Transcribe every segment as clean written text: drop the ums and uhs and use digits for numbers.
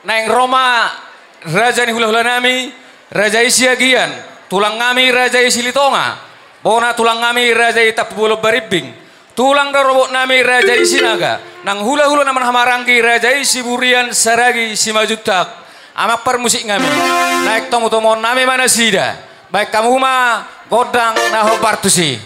Naing Roma raja ni hula-hula nami raja isi agian tulang ngami raja isi litonga bona tulang ngami raja ita pulo baribing tulang darobok nami raja isi naga nang hula-hula naman hamarangki raja isi burian saragi si majutak amak permusik ngami naik tomo-tomo nami mana sida baik kamu mah godang naho partusi.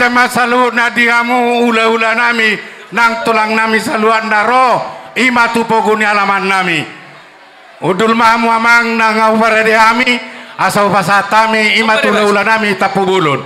tema salu nadiamu ula-ula nami nang tulang nami saluan naro ima tupoguni alaman nami udul mahamu amang nang au parade ami asau pasatami ima tula-ula nami tapubulun